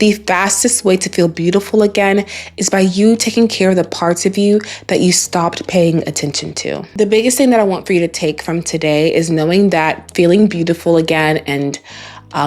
The fastest way to feel beautiful again is by you taking care of the parts of you that you stopped paying attention to. The biggest thing that I want for you to take from today is knowing that feeling beautiful again and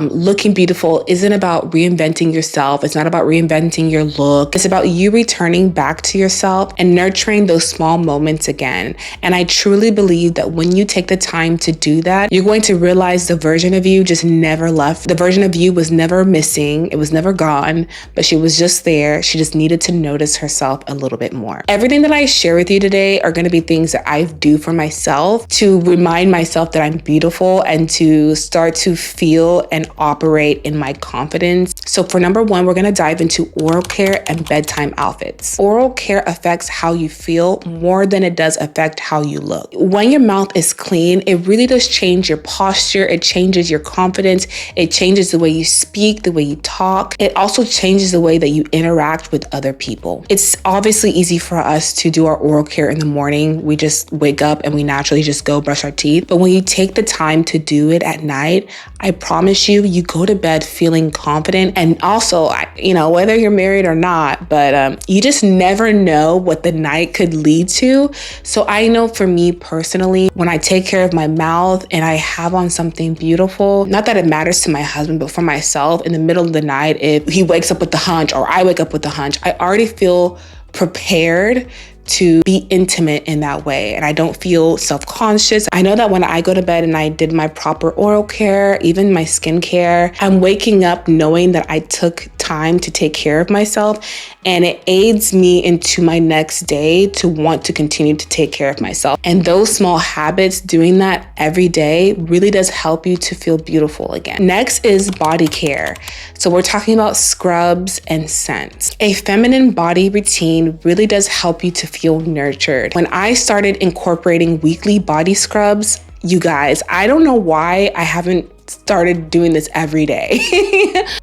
looking beautiful isn't about reinventing yourself. It's not about reinventing your look. It's about you returning back to yourself and nurturing those small moments again. And I truly believe that when you take the time to do that, you're going to realize the version of you just never left. The version of you was never missing. It was never gone, but she was just there. She just needed to notice herself a little bit more. Everything that I share with you today are going to be things that I do for myself to remind myself that I'm beautiful and to start to feel and operate in my confidence. So for number one, we're going to dive into oral care and bedtime outfits. Oral care affects how you feel more than it does affect how you look. When your mouth is clean, it really does change your posture. It changes your confidence. It changes the way you speak, the way you talk. It also changes the way that you interact with other people. It's obviously easy for us to do our oral care in the morning. We just wake up and we naturally just go brush our teeth. But when you take the time to do it at night, I promise you go to bed feeling confident. And also, whether you're married or not, but you just never know what the night could lead to. So I know for me personally, when I take care of my mouth and I have on something beautiful, not that it matters to my husband, but for myself in the middle of the night, if he wakes up with the hunch or I wake up with the hunch, I already feel prepared to be intimate in that way. And I don't feel self-conscious. I know that when I go to bed and I did my proper oral care, even my skincare, I'm waking up knowing that I took time to take care of myself, and it aids me into my next day to want to continue to take care of myself. And those small habits, doing that every day, really does help you to feel beautiful again. Next is body care. So we're talking about scrubs and scents. A feminine body routine really does help you to feel nurtured. When I started incorporating weekly body scrubs, you guys, I don't know why I haven't started doing this every day.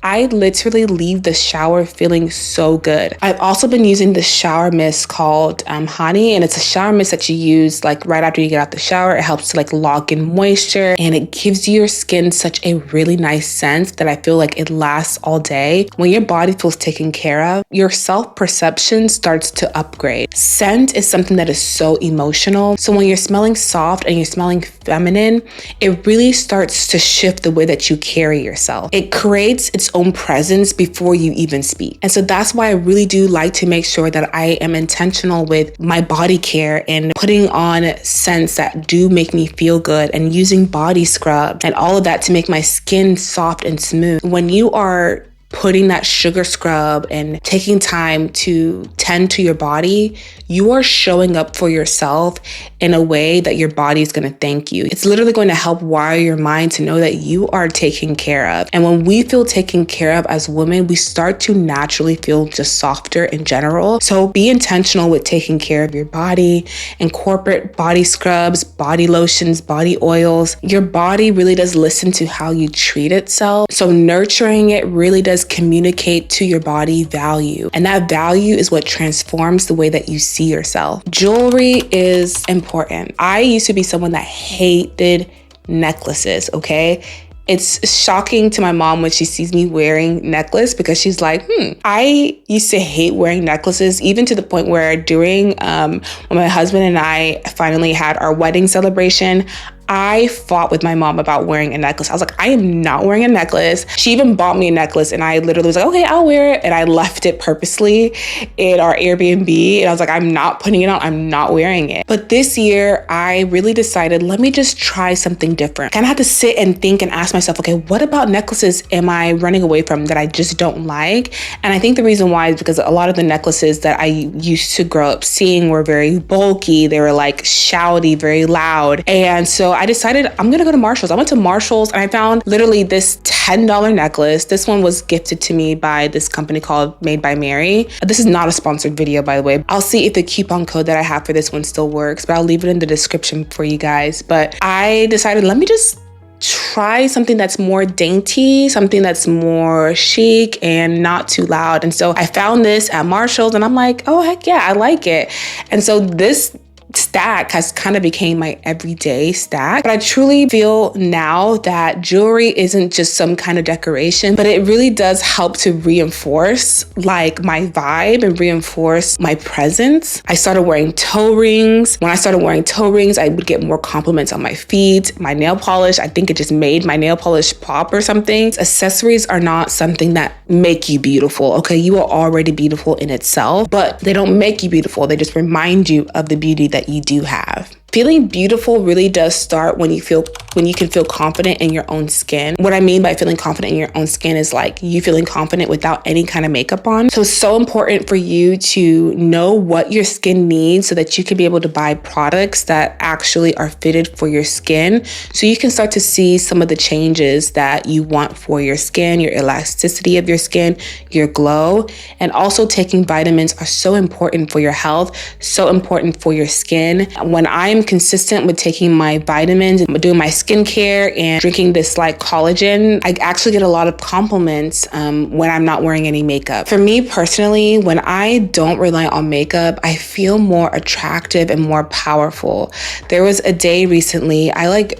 I literally leave the shower feeling so good. I've also been using this shower mist called Honey, and it's a shower mist that you use like right after you get out the shower. It helps to like lock in moisture, and it gives your skin such a really nice scent that I feel like it lasts all day. When your body feels taken care of, your self-perception starts to upgrade. Scent is something that is so emotional. So when you're smelling soft and you're smelling feminine, it really starts to shift the way that you carry yourself. It creates its own presence before you even speak. And so that's why I really do like to make sure that I am intentional with my body care and putting on scents that do make me feel good and using body scrub and all of that to make my skin soft and smooth. When you are putting that sugar scrub and taking time to tend to your body, you are showing up for yourself in a way that your body is going to thank you. It's literally going to help wire your mind to know that you are taken care of. And when we feel taken care of as women, we start to naturally feel just softer in general. So be intentional with taking care of your body. Incorporate body scrubs, body lotions, body oils. Your body really does listen to how you treat itself. So nurturing it really does communicate to your body value. And that value is what transforms the way that you see yourself. Jewelry is important. I used to be someone that hated necklaces, okay? It's shocking to my mom when she sees me wearing necklace because she's like, I used to hate wearing necklaces, even to the point where during when my husband and I finally had our wedding celebration, I fought with my mom about wearing a necklace. I was like, I am not wearing a necklace. She even bought me a necklace and I literally was like, okay, I'll wear it. And I left it purposely in our Airbnb. And I was like, I'm not putting it on. I'm not wearing it. But this year, I really decided, let me just try something different. I kind of had to sit and think and ask myself, okay, what about necklaces am I running away from that I just don't like? And I think the reason why is because a lot of the necklaces that I used to grow up seeing were very bulky. They were like shouty, very loud. And so I decided I'm gonna go to Marshall's. I went to Marshall's and I found literally this $10 necklace. This one was gifted to me by this company called Made by Mary. This is not a sponsored video, by the way. I'll see if the coupon code that I have for this one still works, but I'll leave it in the description for you guys. But I decided, let me just try something that's more dainty, something that's more chic and not too loud. And so I found this at Marshall's and I'm like, oh, heck yeah, I like it. And so this stack has kind of became my everyday stack. But I truly feel now that jewelry isn't just some kind of decoration, but it really does help to reinforce like my vibe and reinforce my presence. I started wearing toe rings. When I started wearing toe rings, I would get more compliments on my feet, my nail polish. I think it just made my nail polish pop or something. Accessories are not something that make you beautiful. Okay, you are already beautiful in itself, but they don't make you beautiful. They just remind you of the beauty that you do have. Feeling beautiful really does start when you can feel confident in your own skin. What I mean by feeling confident in your own skin is like you feeling confident without any kind of makeup on. So it's so important for you to know what your skin needs so that you can be able to buy products that actually are fitted for your skin. So you can start to see some of the changes that you want for your skin, your elasticity of your skin, your glow. And also taking vitamins are so important for your health, so important for your skin. When I'm consistent with taking my vitamins and doing my skincare and drinking this like collagen, I actually get a lot of compliments when I'm not wearing any makeup. For me personally, when I don't rely on makeup, I feel more attractive and more powerful. There was a day recently, I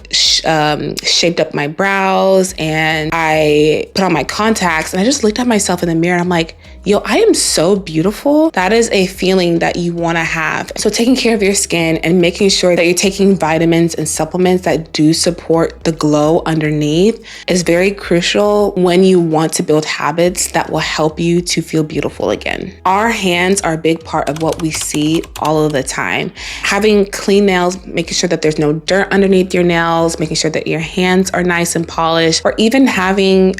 shaped up my brows and I put on my contacts and I just looked at myself in the mirror and I'm like, yo, I am so beautiful. That is a feeling that you want to have. So taking care of your skin and making sure that you're taking vitamins and supplements that do support the glow underneath is very crucial when you want to build habits that will help you to feel beautiful again. Our hands are a big part of what we see all of the time. Having clean nails, making sure that there's no dirt underneath your nails, making sure that your hands are nice and polished, or even having,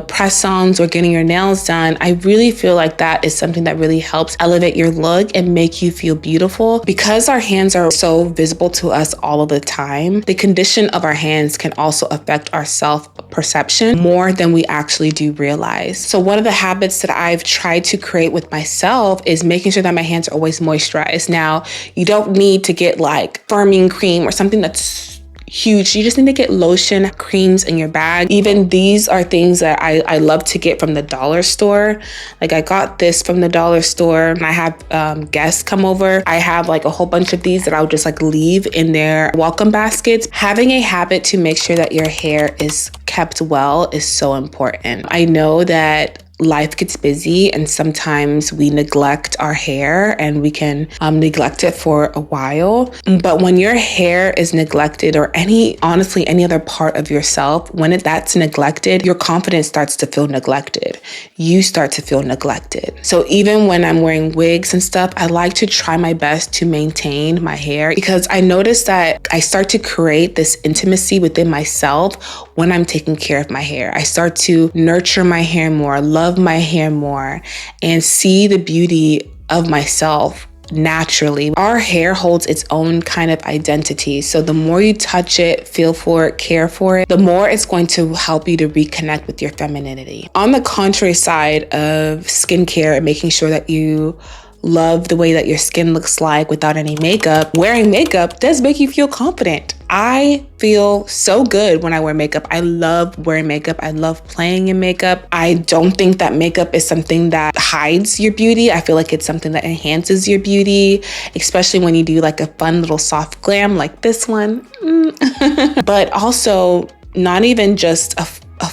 press-ons or getting your nails done. I really feel like that is something that really helps elevate your look and make you feel beautiful. Because our hands are so visible to us all of the time, the condition of our hands can also affect our self-perception more than we actually do realize. So one of the habits that I've tried to create with myself is making sure that my hands are always moisturized. Now, you don't need to get like firming cream or something that's huge. You just need to get lotion, creams in your bag. Even these are things that I love to get from the dollar store. Like I got this from the dollar store and I have guests come over. I have like a whole bunch of these that I'll just like leave in their welcome baskets. Having a habit to make sure that your hair is kept well is so important. I know that life gets busy and sometimes we neglect our hair and we can neglect it for a while. But when your hair is neglected or any other part of yourself, when that's neglected, your confidence starts to feel neglected. You start to feel neglected. So even when I'm wearing wigs and stuff, I like to try my best to maintain my hair because I notice that I start to create this intimacy within myself when I'm taking care of my hair. I start to nurture my hair more, love my hair more, and see the beauty of myself naturally. Our hair holds its own kind of identity. So the more you touch it, feel for it, care for it, the more it's going to help you to reconnect with your femininity. On the contrary side of skincare and making sure that you love the way that your skin looks like without any makeup, wearing makeup does make you feel confident. I feel so good when I wear makeup. I love wearing makeup. I love playing in makeup. I don't think that makeup is something that hides your beauty. I feel like it's something that enhances your beauty, especially when you do like a fun little soft glam like this one. But also not even just a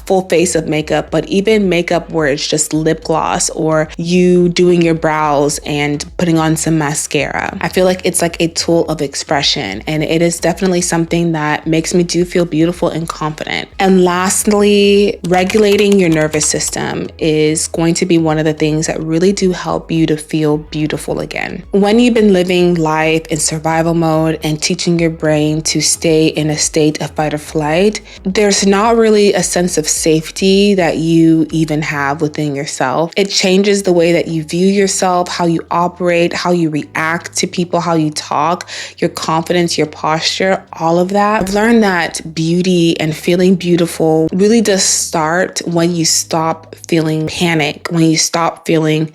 full face of makeup, but even makeup where it's just lip gloss or you doing your brows and putting on some mascara. I feel like it's like a tool of expression, and it is definitely something that makes me do feel beautiful and confident. And lastly, regulating your nervous system is going to be one of the things that really do help you to feel beautiful again. When you've been living life in survival mode and teaching your brain to stay in a state of fight or flight, there's not really a sense of safety that you even have within yourself. It changes the way that you view yourself, how you operate, how you react to people, how you talk, your confidence, your posture, all of that. I've learned that beauty and feeling beautiful really does start when you stop feeling panic, when you stop feeling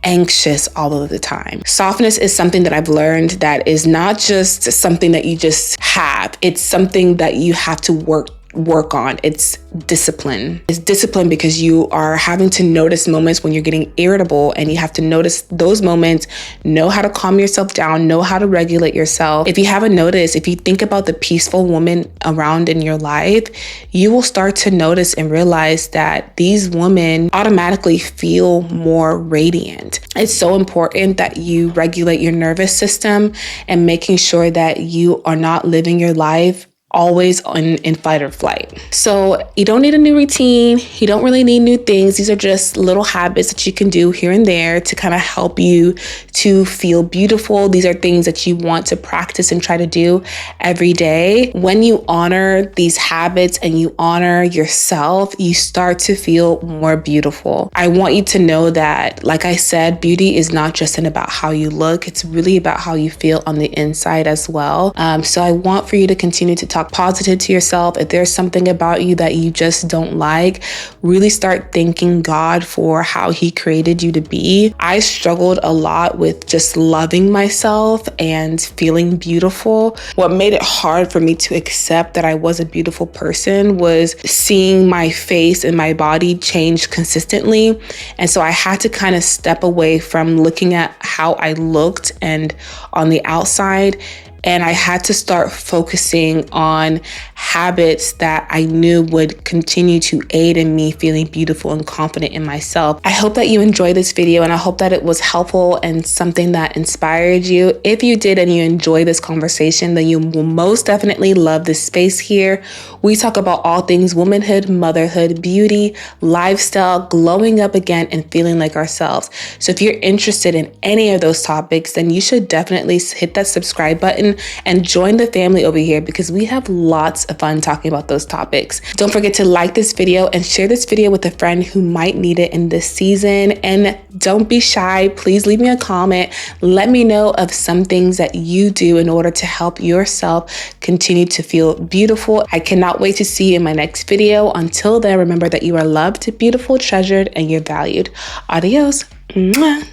anxious all of the time. Softness is something that I've learned that is not just something that you just have. It's something that you have to work work on. It's discipline. It's discipline because you are having to notice moments when you're getting irritable, and you have to notice those moments, know how to calm yourself down, know how to regulate yourself. If you haven't noticed, if you think about the peaceful women around in your life, you will start to notice and realize that these women automatically feel more radiant. It's so important that you regulate your nervous system and making sure that you are not living your life always in fight or flight. So you don't need a new routine. You don't really need new things. These are just little habits that you can do here and there to kind of help you to feel beautiful. These are things that you want to practice and try to do every day. When you honor these habits and you honor yourself, you start to feel more beautiful. I want you to know that, like I said, beauty is not just about how you look. It's really about how you feel on the inside as well. So I want for you to continue to talk positive to yourself. If there's something about you that you just don't like, really start thanking God for how He created you to be. I struggled a lot with just loving myself and feeling beautiful. What made it hard for me to accept that I was a beautiful person was seeing my face and my body change consistently. And so I had to kind of step away from looking at how I looked and on the outside, and I had to start focusing on habits that I knew would continue to aid in me feeling beautiful and confident in myself. I hope that you enjoyed this video, and I hope that it was helpful and something that inspired you. If you did and you enjoyed this conversation, then you will most definitely love this space here. We talk about all things womanhood, motherhood, beauty, lifestyle, glowing up again, and feeling like ourselves. So if you're interested in any of those topics, then you should definitely hit that subscribe button and join the family over here, because we have lots of fun talking about those topics. Don't forget to like this video and share this video with a friend who might need it in this season. And don't be shy. Please leave me a comment. Let me know of some things that you do in order to help yourself continue to feel beautiful. I cannot wait to see you in my next video. Until then, remember that you are loved, beautiful, treasured, and you're valued. Adios. Mwah.